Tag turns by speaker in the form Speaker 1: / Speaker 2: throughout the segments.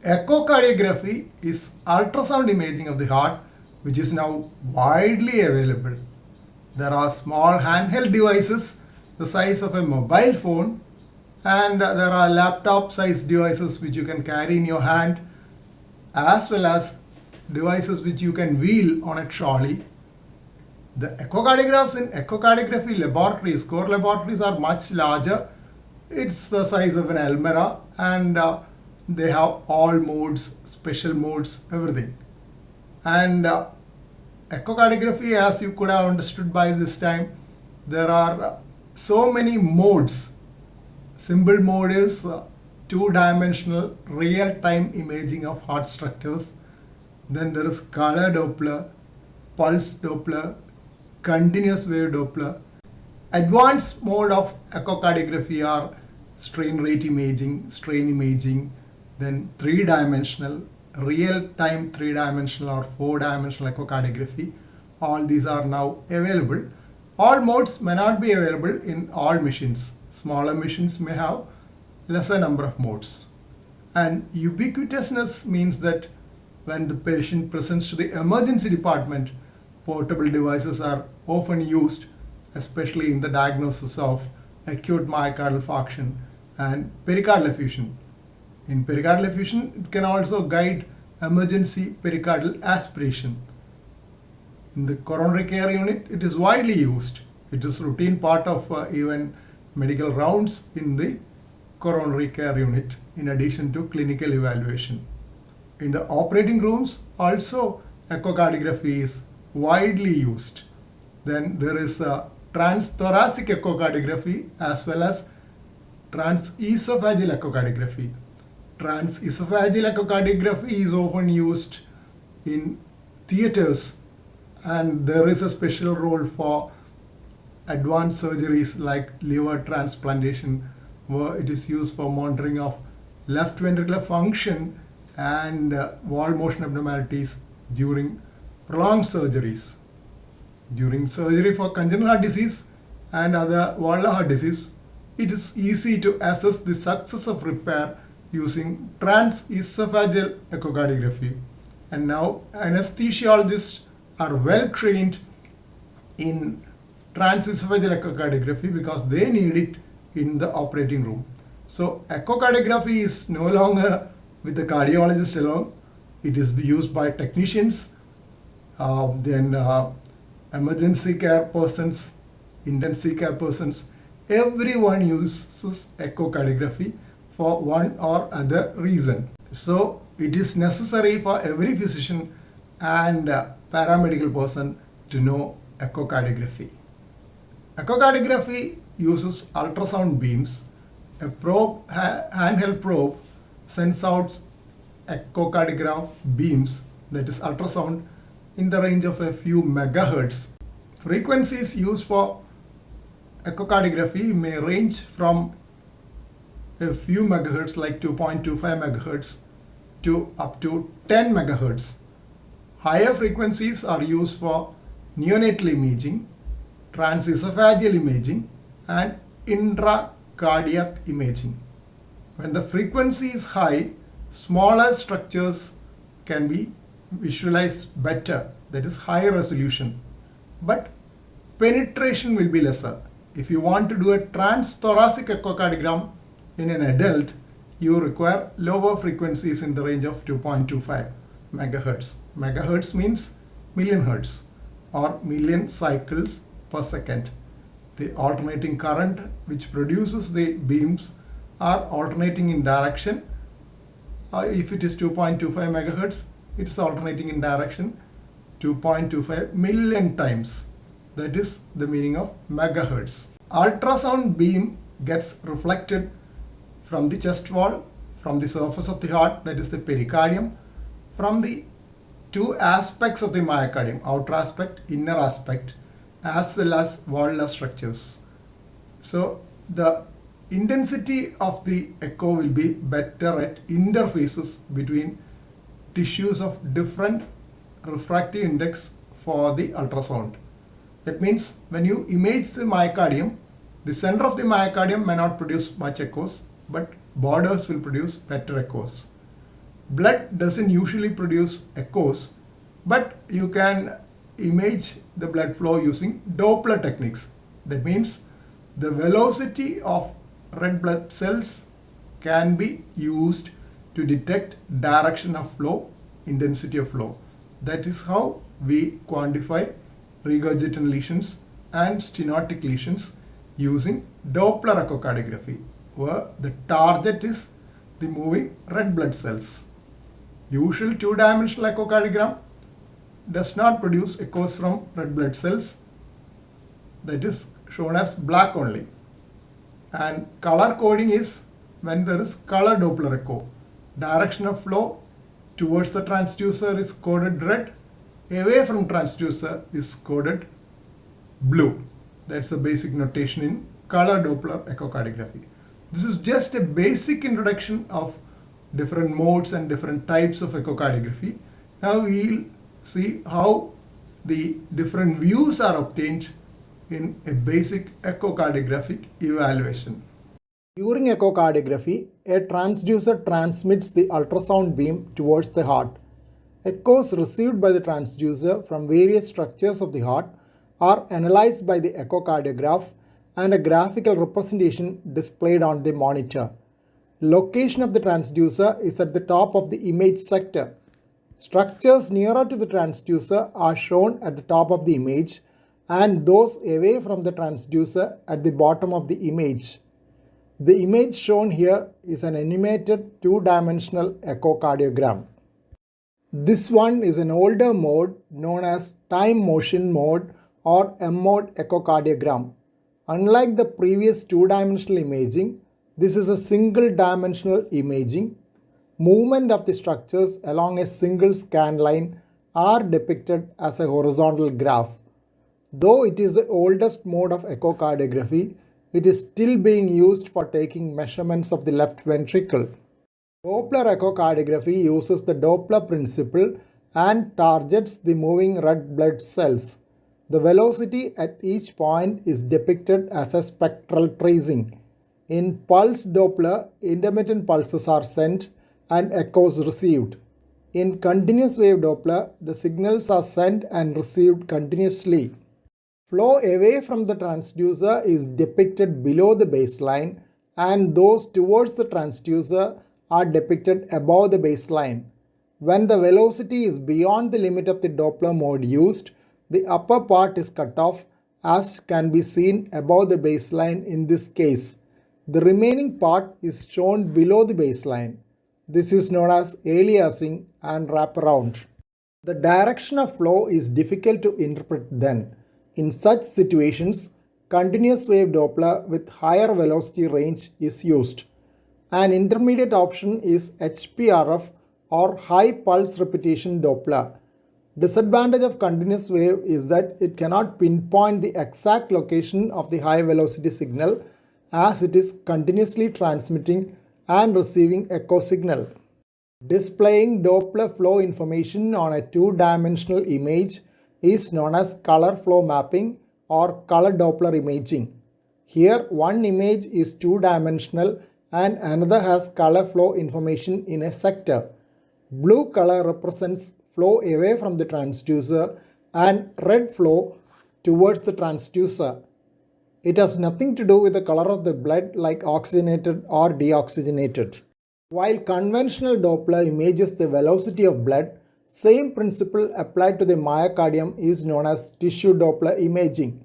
Speaker 1: Echocardiography is ultrasound imaging of the heart, which is now widely available. There are small handheld devices the size of a mobile phone, and there are laptop sized devices which you can carry in your hand, as well as devices which you can wheel on a trolley. The echocardiographs in echocardiography laboratories, core laboratories, are much larger. It's the size of an almirah, and they have all modes, special modes, everything. And echocardiography, as you could have understood by this time, there are so many modes. Simple mode is two-dimensional real-time imaging of heart structures. Then there is color Doppler, pulse Doppler, continuous wave Doppler. Advanced mode of echocardiography are strain rate imaging, then three-dimensional, real-time three-dimensional or four-dimensional echocardiography. All these are now available. All modes may not be available in all machines. Smaller machines may have lesser number of modes. And ubiquitousness means that when the patient presents to the emergency department, portable devices are often used, especially in the diagnosis of acute myocardial infarction and pericardial effusion. In pericardial effusion, it can also guide emergency pericardial aspiration. In the coronary care unit, it is widely used. It is routine part of even medical rounds in the coronary care unit, in addition to clinical evaluation. In the operating rooms, also echocardiography is widely used. Then there is transthoracic echocardiography as well as transesophageal echocardiography. Transesophageal echocardiography is often used in theaters, and there is a special role for advanced surgeries like liver transplantation, where it is used for monitoring of left ventricular function and wall motion abnormalities during prolonged surgeries. During surgery for congenital heart disease and other valvular heart disease, it is easy to assess the success of repair using transesophageal echocardiography. And now anesthesiologists are well trained in transesophageal echocardiography because they need it in the operating room. So echocardiography is no longer with the cardiologist alone. It is used by technicians, emergency care persons, intensive care persons. Everyone uses echocardiography for one or other reason. So it is necessary for every physician and paramedical person to know echocardiography. Echocardiography uses ultrasound beams. A probe, handheld probe, sends out echocardiograph beams, that is ultrasound, in the range of a few megahertz. Frequencies used for echocardiography may range from a few megahertz like 2.25 megahertz to up to 10 megahertz. Higher frequencies are used for neonatal imaging, transesophageal imaging, and intracardiac imaging. When the frequency is high, smaller structures can be visualized better, that is higher resolution, but penetration will be lesser. If you want to do a transthoracic echocardiogram in an adult, you require lower frequencies in the range of 2.25 megahertz. Megahertz means million hertz or million cycles per second. The alternating current which produces the beams are alternating in direction. If it is 2.25 megahertz, it is alternating in direction 2.25 million times. That is the meaning of megahertz. Ultrasound beam gets reflected from the chest wall, from the surface of the heart, that is the pericardium, from the two aspects of the myocardium, outer aspect, inner aspect, as well as valvular structures. So the intensity of the echo will be better at interfaces between tissues of different refractive index for the ultrasound. That means when you image the myocardium, the center of the myocardium may not produce much echoes, but borders will produce better echoes. Blood doesn't usually produce echoes, but you can image the blood flow using Doppler techniques. That means the velocity of red blood cells can be used to detect direction of flow, intensity of flow. That is how we quantify regurgitant lesions and stenotic lesions using Doppler echocardiography, where the target is the moving red blood cells. Usual two-dimensional echocardiogram does not produce echoes from red blood cells, that is shown as black only. And color coding is when there is color Doppler echo. Direction of flow towards the transducer is coded red, away from transducer is coded blue. That's the basic notation in color Doppler echocardiography. This is just a basic introduction of different modes and different types of echocardiography. Now we'll see how the different views are obtained in a basic echocardiographic evaluation.
Speaker 2: During echocardiography, a transducer transmits the ultrasound beam towards the heart. Echoes received by the transducer from various structures of the heart are analyzed by the echocardiograph and a graphical representation displayed on the monitor. Location of the transducer is at the top of the image sector. Structures nearer to the transducer are shown at the top of the image and those away from the transducer at the bottom of the image. The image shown here is an animated two-dimensional echocardiogram. This one is an older mode known as time motion mode or M-mode echocardiogram. Unlike the previous two-dimensional imaging, this is a single-dimensional imaging. Movement of the structures along a single scan line are depicted as a horizontal graph. Though it is the oldest mode of echocardiography, it is still being used for taking measurements of the left ventricle. Doppler echocardiography uses the Doppler principle and targets the moving red blood cells. The velocity at each point is depicted as a spectral tracing. In pulse Doppler, intermittent pulses are sent and echoes received. In continuous wave Doppler, the signals are sent and received continuously. Flow away from the transducer is depicted below the baseline and those towards the transducer are depicted above the baseline. When the velocity is beyond the limit of the Doppler mode used, the upper part is cut off, as can be seen above the baseline in this case. The remaining part is shown below the baseline. This is known as aliasing and wraparound. The direction of flow is difficult to interpret then. In such situations, continuous wave Doppler with higher velocity range is used. An intermediate option is HPRF or high pulse repetition Doppler. Disadvantage of continuous wave is that it cannot pinpoint the exact location of the high velocity signal as it is continuously transmitting and receiving echo signal. Displaying Doppler flow information on a two-dimensional image is known as color flow mapping or color Doppler imaging. Here one image is two-dimensional and another has color flow information in a sector. Blue color represents flow away from the transducer and red flow towards the transducer. It has nothing to do with the color of the blood like oxygenated or deoxygenated. While conventional Doppler images the velocity of blood, same principle applied to the myocardium is known as tissue Doppler imaging.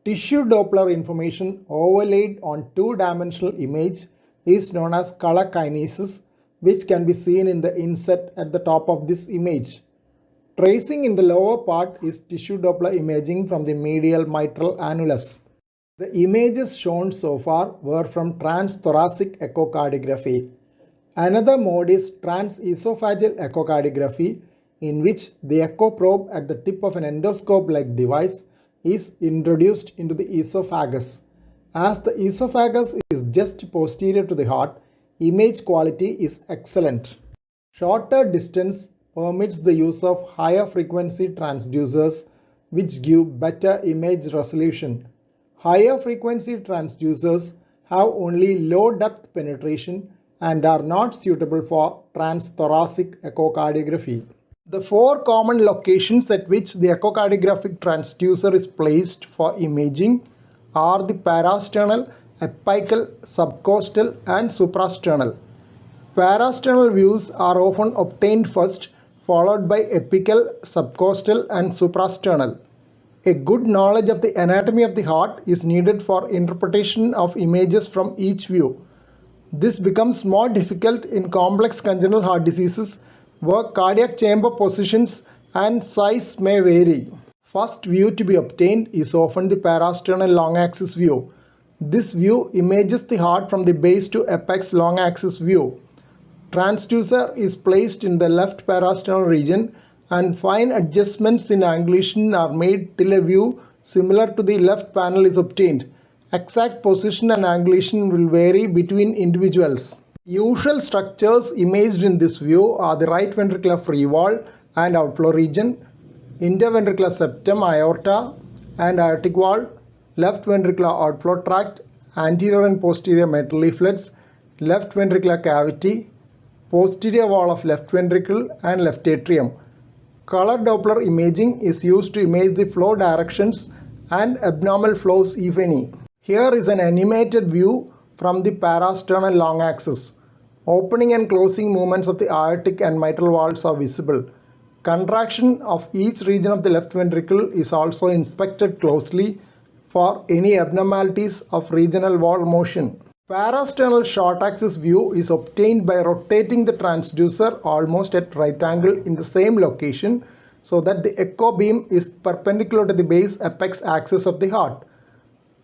Speaker 2: Tissue Doppler information overlaid on two-dimensional image is known as color kinesis, which can be seen in the inset at the top of this image. Tracing in the lower part is tissue Doppler imaging from the medial mitral annulus. The images shown so far were from transthoracic echocardiography. Another mode is transesophageal echocardiography, in which the echo probe at the tip of an endoscope-like device is introduced into the esophagus. As the esophagus is just posterior to the heart, image quality is excellent. Shorter distance permits the use of higher frequency transducers, which give better image resolution. Higher frequency transducers have only low depth penetration and are not suitable for transthoracic echocardiography. The four common locations at which the echocardiographic transducer is placed for imaging are the parasternal, apical, subcostal, and suprasternal. Parasternal views are often obtained first, followed by apical, subcostal, and suprasternal. A good knowledge of the anatomy of the heart is needed for interpretation of images from each view. This becomes more difficult in complex congenital heart diseases where cardiac chamber positions and size may vary. First view to be obtained is often the parasternal long axis view. This view images the heart from the base to apex long axis view. Transducer is placed in the left parasternal region and fine adjustments in angulation are made till a view similar to the left panel is obtained. Exact position and angulation will vary between individuals. Usual structures imaged in this view are the right ventricular free wall and outflow region, interventricular septum, aorta and aortic wall, left ventricular outflow tract, anterior and posterior metal leaflets, left ventricular cavity, posterior wall of left ventricle and left atrium. Color Doppler imaging is used to image the flow directions and abnormal flows if any. Here is an animated view from the parasternal long axis. Opening and closing movements of the aortic and mitral valves are visible. Contraction of each region of the left ventricle is also inspected closely for any abnormalities of regional wall motion. Parasternal short axis view is obtained by rotating the transducer almost at right angle in the same location so that the echo beam is perpendicular to the base apex axis of the heart.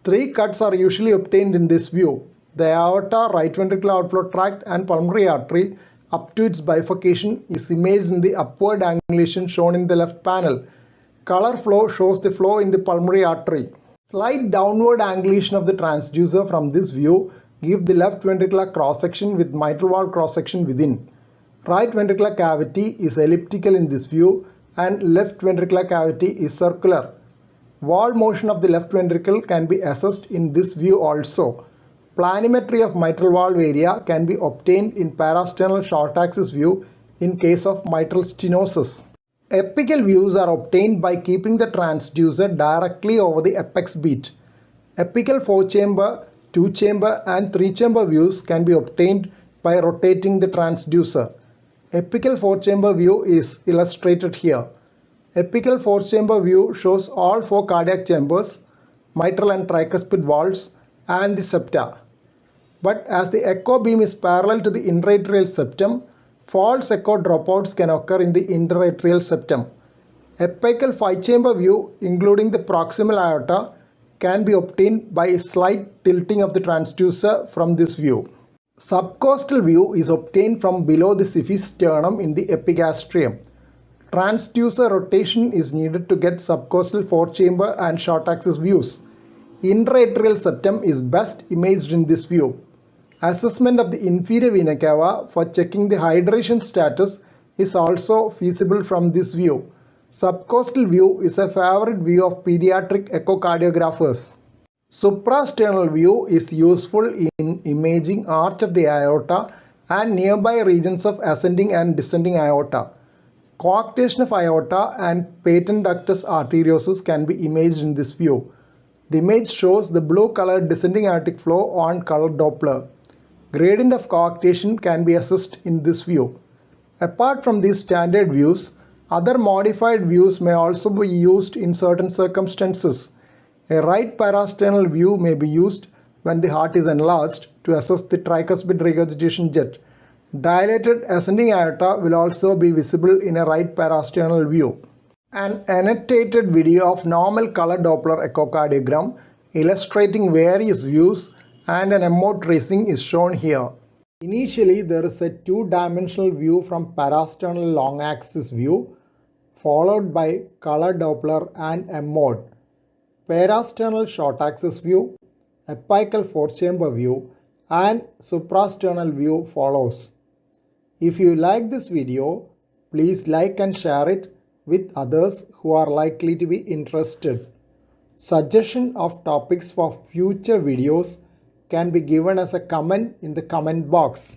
Speaker 2: Three cuts are usually obtained in this view: the aorta, right ventricular outflow tract and pulmonary artery up to its bifurcation is imaged in the upward angulation shown in the left panel. Color flow shows the flow in the pulmonary artery. Slight downward angulation of the transducer from this view give the left ventricular cross-section with mitral valve cross-section within. Right ventricular cavity is elliptical in this view and left ventricular cavity is circular. Wall motion of the left ventricle can be assessed in this view also. Planimetry of mitral valve area can be obtained in parasternal short axis view in case of mitral stenosis. Apical views are obtained by keeping the transducer directly over the apex beat. Apical 4-chamber, 2-chamber and 3-chamber views can be obtained by rotating the transducer. Apical 4-chamber view is illustrated here. Apical 4-chamber view shows all 4 cardiac chambers, mitral and tricuspid valves and the septa. But as the echo beam is parallel to the interatrial septum, false echo dropouts can occur in the interatrial septum. Apical 5-chamber view, including the proximal aorta, can be obtained by a slight tilting of the transducer from this view. Subcostal view is obtained from below the syphis sternum in the epigastrium. Transducer rotation is needed to get subcostal 4-chamber and short axis views. Interatrial septum is best imaged in this view. Assessment of the inferior vena cava for checking the hydration status is also feasible from this view. Subcostal view is a favorite view of pediatric echocardiographers. Suprasternal view is useful in imaging arch of the aorta and nearby regions of ascending and descending aorta. Coarctation of aorta and patent ductus arteriosus can be imaged in this view. The image shows the blue colored descending aortic flow on color Doppler. Gradient of coarctation can be assessed in this view. Apart from these standard views, other modified views may also be used in certain circumstances. A right parasternal view may be used when the heart is enlarged to assess the tricuspid regurgitation jet. Dilated ascending aorta will also be visible in a right parasternal view. An annotated video of normal color Doppler echocardiogram illustrating various views and an MO tracing is shown here. Initially, there is a two-dimensional view from parasternal long axis view followed by color Doppler and M-mode. Parasternal short axis view, apical 4-chamber view and suprasternal view follows. If you like this video, please like and share it with others who are likely to be interested. Suggestion of topics for future videos can be given as a comment in the comment box.